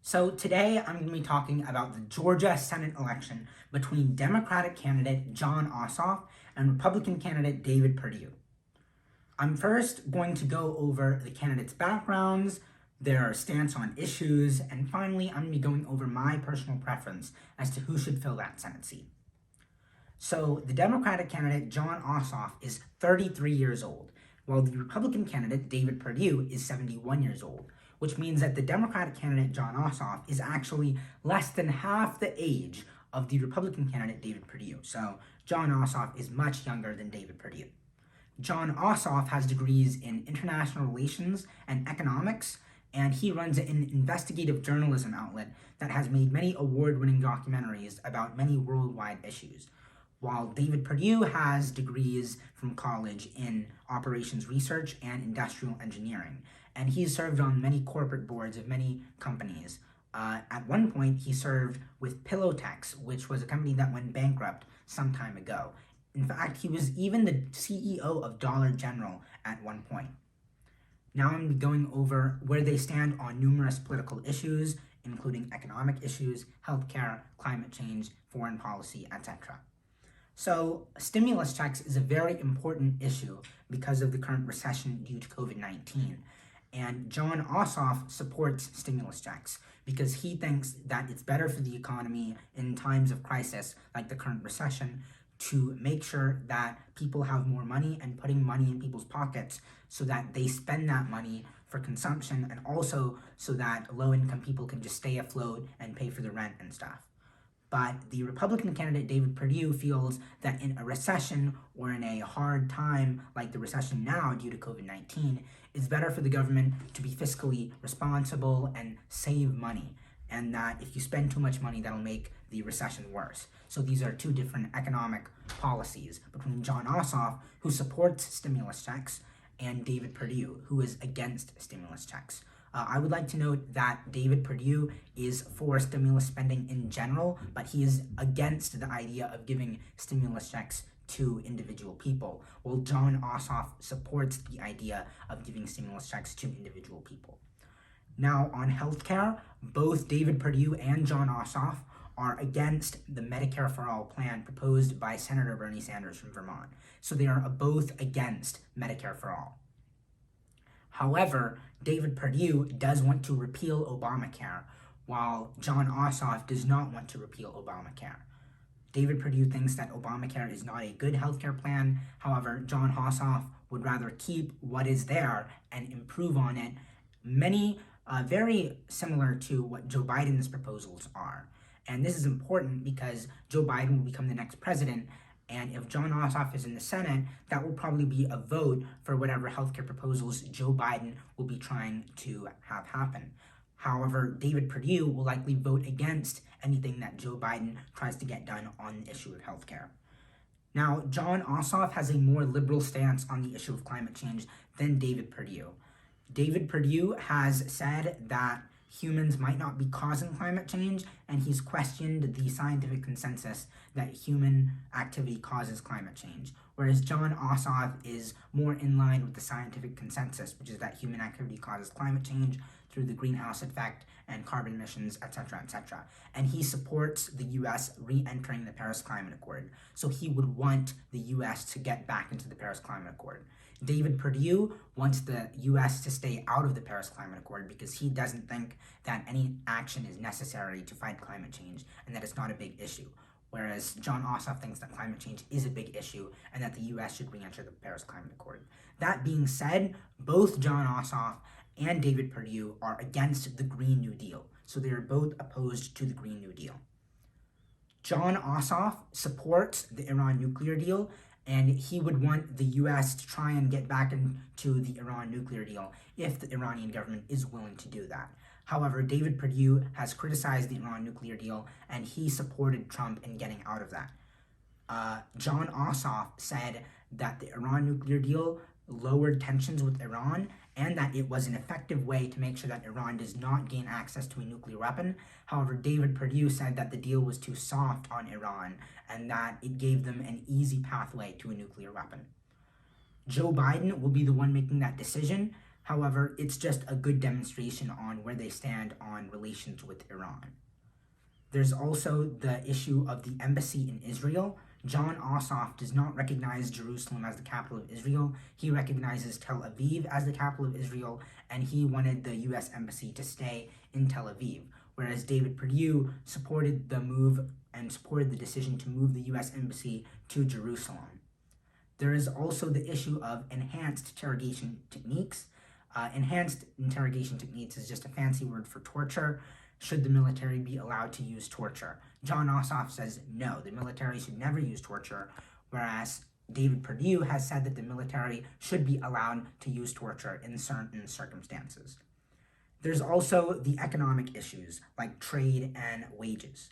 So today I'm going to be talking about the Georgia Senate election between Democratic candidate Jon Ossoff and Republican candidate David Perdue. I'm first going to go over the candidates' backgrounds, their stance on issues, and finally I'm going to be going over my personal preference as to who should fill that Senate seat. So the Democratic candidate Jon Ossoff is 33 years old, while the Republican candidate David Perdue is 71 years old, which means that the Democratic candidate Jon Ossoff is actually less than half the age of the Republican candidate David Perdue. So Jon Ossoff is much younger than David Perdue. Jon Ossoff has degrees in international relations and economics, and he runs an investigative journalism outlet that has made many award-winning documentaries about many worldwide issues. While David Perdue has degrees from college in operations research and industrial engineering, and he's served on many corporate boards of many companies. At one point, he served with Pillowtex, which was a company that went bankrupt some time ago. In fact, he was even the CEO of Dollar General at one point. Now I'm going to be going over where they stand on numerous political issues, including economic issues, healthcare, climate change, foreign policy, etc. So, stimulus checks is a very important issue because of the current recession due to COVID-19. And Jon Ossoff supports stimulus checks because he thinks that it's better for the economy in times of crisis like the current recession to make sure that people have more money and putting money in people's pockets so that they spend that money for consumption and also so that low-income people can just stay afloat and pay for the rent and stuff. But the Republican candidate David Perdue feels that in a recession or in a hard time like the recession now due to COVID-19, it's better for the government to be fiscally responsible and save money, and that if you spend too much money, that'll make the recession worse. So these are two different economic policies between Jon Ossoff, who supports stimulus checks, and David Perdue, who is against stimulus checks. I would like to note that David Perdue is for stimulus spending in general, but he is against the idea of giving stimulus checks to individual people, while Jon Ossoff supports the idea of giving stimulus checks to individual people. Now, on healthcare, both David Perdue and Jon Ossoff are against the Medicare for All plan proposed by Senator Bernie Sanders from Vermont. So they are both against Medicare for All. However, David Perdue does want to repeal Obamacare, while Jon Ossoff does not want to repeal Obamacare. David Perdue thinks that Obamacare is not a good healthcare plan. However, Jon Ossoff would rather keep what is there and improve on it, very similar to what Joe Biden's proposals are. And this is important because Joe Biden will become the next president, and if Jon Ossoff is in the Senate, that will probably be a vote for whatever healthcare proposals Joe Biden will be trying to have happen. However, David Perdue will likely vote against anything that Joe Biden tries to get done on the issue of healthcare. Now, Jon Ossoff has a more liberal stance on the issue of climate change than David Perdue. David Perdue has said that humans might not be causing climate change, and he's questioned the scientific consensus that human activity causes climate change, whereas Jon Ossoff is more in line with the scientific consensus, which is that human activity causes climate change through the greenhouse effect and carbon emissions, etc., etc. And he supports the U.S. re-entering the Paris Climate Accord, so he would want the U.S. to get back into the Paris Climate Accord. David Perdue wants the U.S. to stay out of the Paris Climate Accord because he doesn't think that any action is necessary to fight climate change and that it's not a big issue, whereas Jon Ossoff thinks that climate change is a big issue and that the U.S. should re-enter the Paris Climate Accord. That being said, both Jon Ossoff and David Perdue are against the Green New Deal, so they are both opposed to the Green New Deal. Jon Ossoff supports the Iran nuclear deal, and he would want the U.S. to try and get back into the Iran nuclear deal if the Iranian government is willing to do that. However, David Perdue has criticized the Iran nuclear deal, and he supported Trump in getting out of that. Jon Ossoff said that the Iran nuclear deal lowered tensions with Iran and that it was an effective way to make sure that Iran does not gain access to a nuclear weapon. However, David Perdue said that the deal was too soft on Iran and that it gave them an easy pathway to a nuclear weapon. Joe Biden will be the one making that decision. However, it's just a good demonstration on where they stand on relations with Iran. There's also the issue of the embassy in Israel. Jon Ossoff does not recognize Jerusalem as the capital of Israel. He recognizes Tel Aviv as the capital of Israel, and he wanted the U.S. embassy to stay in Tel Aviv, whereas David Perdue supported the move and supported the decision to move the U.S. embassy to Jerusalem. There is also the issue of enhanced interrogation techniques. Enhanced interrogation techniques is just a fancy word for torture. Should the military be allowed to use torture? Jon Ossoff says no, the military should never use torture, whereas David Perdue has said that the military should be allowed to use torture in certain circumstances. There's also the economic issues like trade and wages.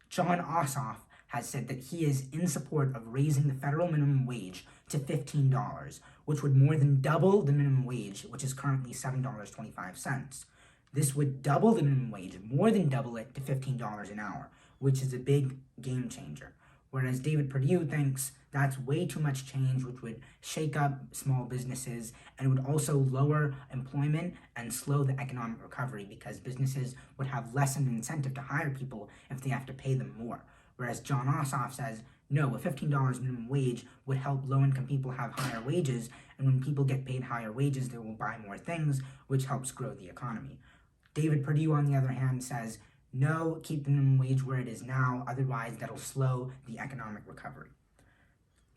Jon Ossoff has said that he is in support of raising the federal minimum wage to $15, which would more than double the minimum wage, which is currently $7.25. This would double the minimum wage, more than double it to $15 an hour, which is a big game changer. Whereas David Perdue thinks that's way too much change, which would shake up small businesses and would also lower employment and slow the economic recovery because businesses would have less of an incentive to hire people if they have to pay them more. Whereas Jon Ossoff says, no, a $15 minimum wage would help low-income people have higher wages, and when people get paid higher wages, they will buy more things, which helps grow the economy. David Perdue, on the other hand, says, no, keep the minimum wage where it is now, otherwise that'll slow the economic recovery.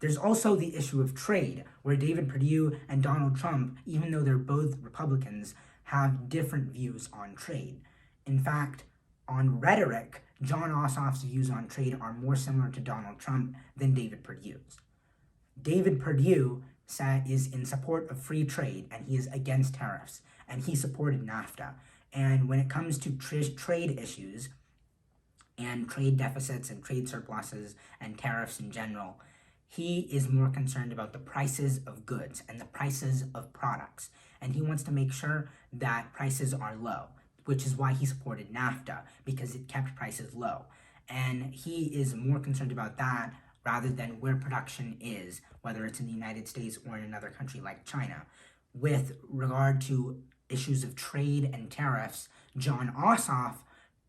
There's also the issue of trade, where David Perdue and Donald Trump, even though they're both Republicans, have different views on trade. In fact, on rhetoric, Jon Ossoff's views on trade are more similar to Donald Trump than David Perdue's. David Perdue is in support of free trade, and he is against tariffs, and he supported NAFTA. And when it comes to trade issues and trade deficits and trade surpluses and tariffs in general, he is more concerned about the prices of goods and the prices of products. And he wants to make sure that prices are low, which is why he supported NAFTA, because it kept prices low. And he is more concerned about that rather than where production is, whether it's in the United States or in another country like China. With regard to issues of trade and tariffs, Jon Ossoff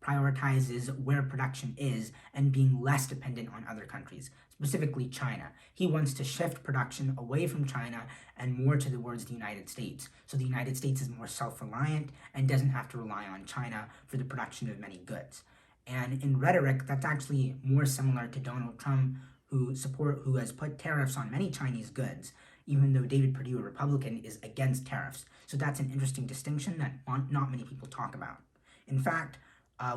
prioritizes where production is and being less dependent on other countries, specifically China. He wants to shift production away from China and more towards the United States. So the United States is more self-reliant and doesn't have to rely on China for the production of many goods. And in rhetoric, that's actually more similar to Donald Trump, who has put tariffs on many Chinese goods, even though David Perdue, a Republican, is against tariffs. So that's an interesting distinction that not many people talk about. In fact,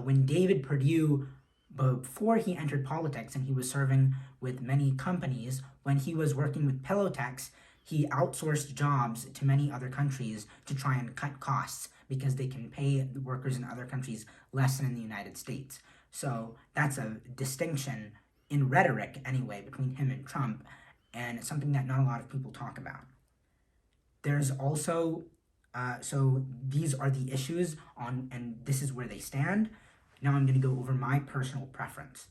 when David Perdue, before he entered politics and he was serving with many companies, when he was working with Pilotex, he outsourced jobs to many other countries to try and cut costs because they can pay the workers in other countries less than in the United States. So that's a distinction in rhetoric, anyway, between him and Trump, and it's something that not a lot of people talk about. There's also, so these are the issues and this is where they stand. Now I'm going to go over my personal preference.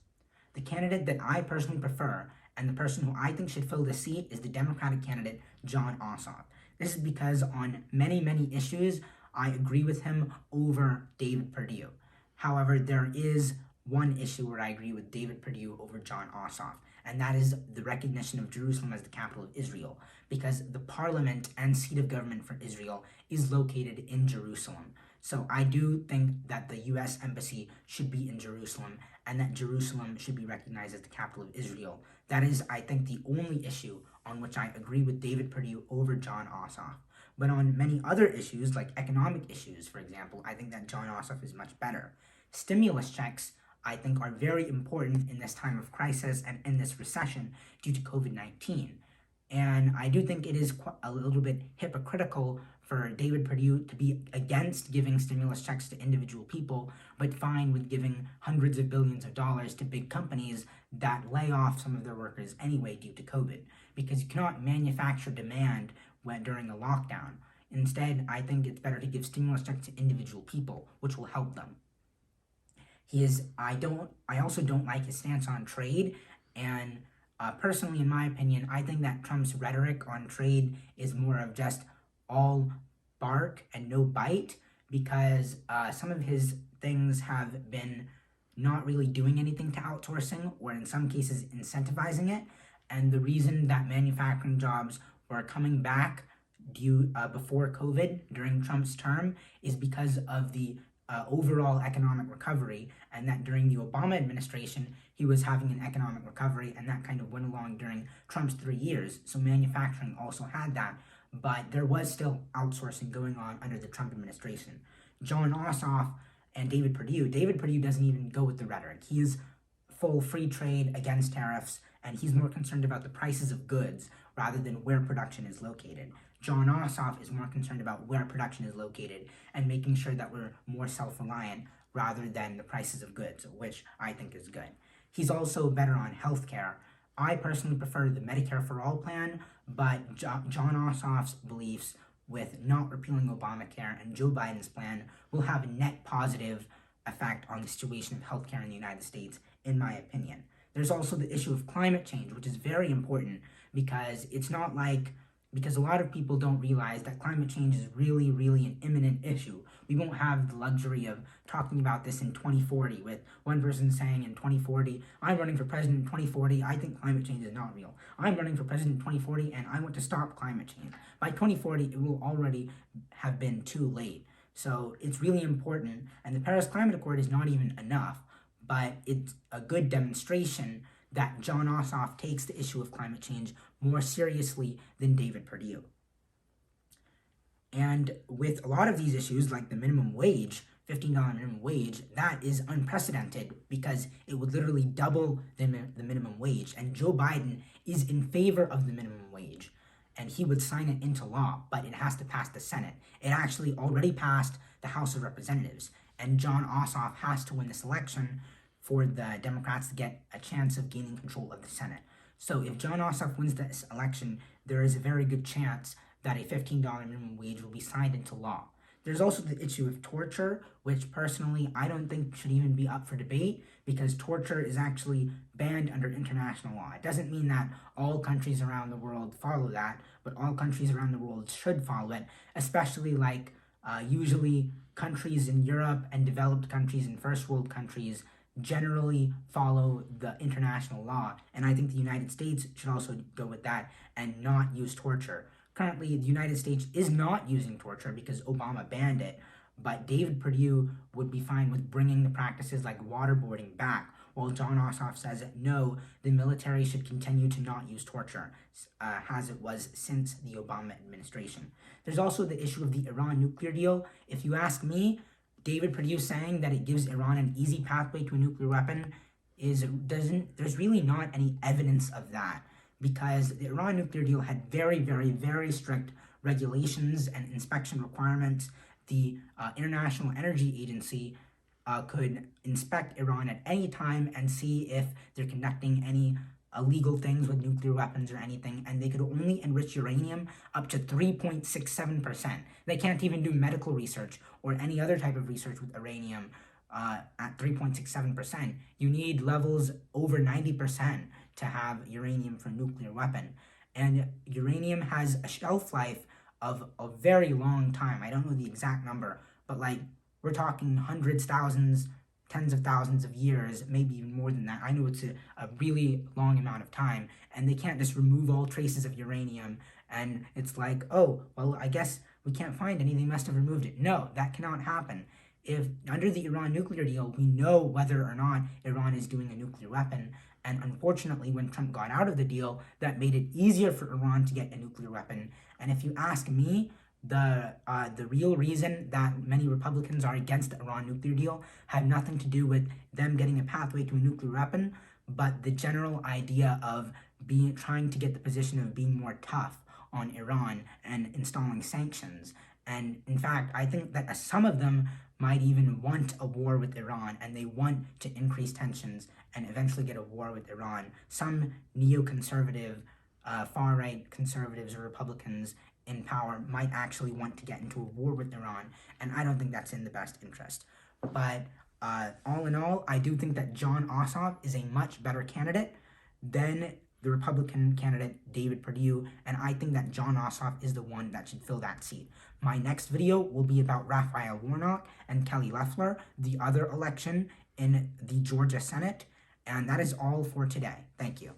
The candidate that I personally prefer and the person who I think should fill the seat is the Democratic candidate, Jon Ossoff. This is because on many, many issues, I agree with him over David Perdue. However, there is one issue where I agree with David Perdue over Jon Ossoff, and that is the recognition of Jerusalem as the capital of Israel, because the parliament and seat of government for Israel is located in Jerusalem. So I do think that the U.S. embassy should be in Jerusalem, and that Jerusalem should be recognized as the capital of Israel. That is, I think, the only issue on which I agree with David Perdue over Jon Ossoff. But on many other issues, like economic issues, for example, I think that Jon Ossoff is much better. Stimulus checks, I think, are very important in this time of crisis and in this recession due to COVID-19. And I do think it is a little bit hypocritical for David Perdue to be against giving stimulus checks to individual people, but fine with giving hundreds of billions of dollars to big companies that lay off some of their workers anyway due to COVID, because you cannot manufacture demand during a lockdown. Instead, I think it's better to give stimulus checks to individual people, which will help them. I also don't like his stance on trade, and personally, in my opinion, I think that Trump's rhetoric on trade is more of just all bark and no bite, because some of his things have been not really doing anything to outsourcing, or in some cases incentivizing it. And the reason that manufacturing jobs were coming back before COVID during Trump's term is because of the overall economic recovery, and that during the Obama administration, he was having an economic recovery, and that kind of went along during Trump's 3 years. So manufacturing also had that, but there was still outsourcing going on under the Trump administration. Jon Ossoff and David Perdue doesn't even go with the rhetoric. He is full free trade against tariffs, and he's more concerned about the prices of goods rather than where production is located. Jon Ossoff is more concerned about where production is located and making sure that we're more self-reliant rather than the prices of goods, which I think is good. He's also better on healthcare. I personally prefer the Medicare for All plan, but Jon Ossoff's beliefs with not repealing Obamacare and Joe Biden's plan will have a net positive effect on the situation of healthcare in the United States, in my opinion. There's also the issue of climate change, which is very important because because a lot of people don't realize that climate change is really, really an imminent issue. We won't have the luxury of talking about this in 2040 with one person saying in 2040, I'm running for president in 2040, I think climate change is not real. I'm running for president in 2040 and I want to stop climate change. By 2040, it will already have been too late. So it's really important, and the Paris Climate Accord is not even enough, but it's a good demonstration that Jon Ossoff takes the issue of climate change more seriously than David Perdue. And with a lot of these issues, like the minimum wage, $15 minimum wage, that is unprecedented because it would literally double the minimum wage. And Joe Biden is in favor of the minimum wage, and he would sign it into law, but it has to pass the Senate. It actually already passed the House of Representatives, and Jon Ossoff has to win this election for the Democrats to get a chance of gaining control of the Senate. So if Jon Ossoff wins this election, there is a very good chance that a $15 minimum wage will be signed into law. There's also the issue of torture, which personally I don't think should even be up for debate because torture is actually banned under international law. It doesn't mean that all countries around the world follow that, but all countries around the world should follow it, especially usually countries in Europe and developed countries and first world countries generally follow the international law, and I think the United States should also go with that and not use torture. Currently, the United States is not using torture because Obama banned it, but David Perdue would be fine with bringing the practices like waterboarding back, while Jon Ossoff says no, the military should continue to not use torture, as it was since the Obama administration. There's also the issue of the Iran nuclear deal. If you ask me, David Perdue saying that it gives Iran an easy pathway to a nuclear weapon there's really not any evidence of that, because the Iran nuclear deal had very, very, very strict regulations and inspection requirements. The International Energy Agency could inspect Iran at any time and see if they're conducting any illegal things with nuclear weapons or anything, and they could only enrich uranium up to 3.67%. They can't even do medical research or any other type of research with uranium at 3.67%. You need levels over 90% to have uranium for a nuclear weapon. And uranium has a shelf life of a very long time. I don't know the exact number, but we're talking hundreds, thousands, tens of thousands of years, maybe even more than that. I know it's a really long amount of time, and they can't just remove all traces of uranium, and it's like, oh, well, I guess we can't find any, they must have removed it. No, that cannot happen. If under the Iran nuclear deal, we know whether or not Iran is doing a nuclear weapon, and unfortunately, when Trump got out of the deal, that made it easier for Iran to get a nuclear weapon. And if you ask me, the real reason that many Republicans are against the Iran nuclear deal had nothing to do with them getting a pathway to a nuclear weapon, but the general idea of trying to get the position of being more tough on Iran and installing sanctions. And in fact, I think that some of them might even want a war with Iran, and they want to increase tensions and eventually get a war with Iran. Some neoconservative, far-right conservatives or Republicans in power might actually want to get into a war with Iran, and I don't think that's in the best interest. But all in all, I do think that Jon Ossoff is a much better candidate than the Republican candidate David Perdue, and I think that Jon Ossoff is the one that should fill that seat. My next video will be about Raphael Warnock and Kelly Loeffler, the other election in the Georgia Senate, and that is all for today. Thank you.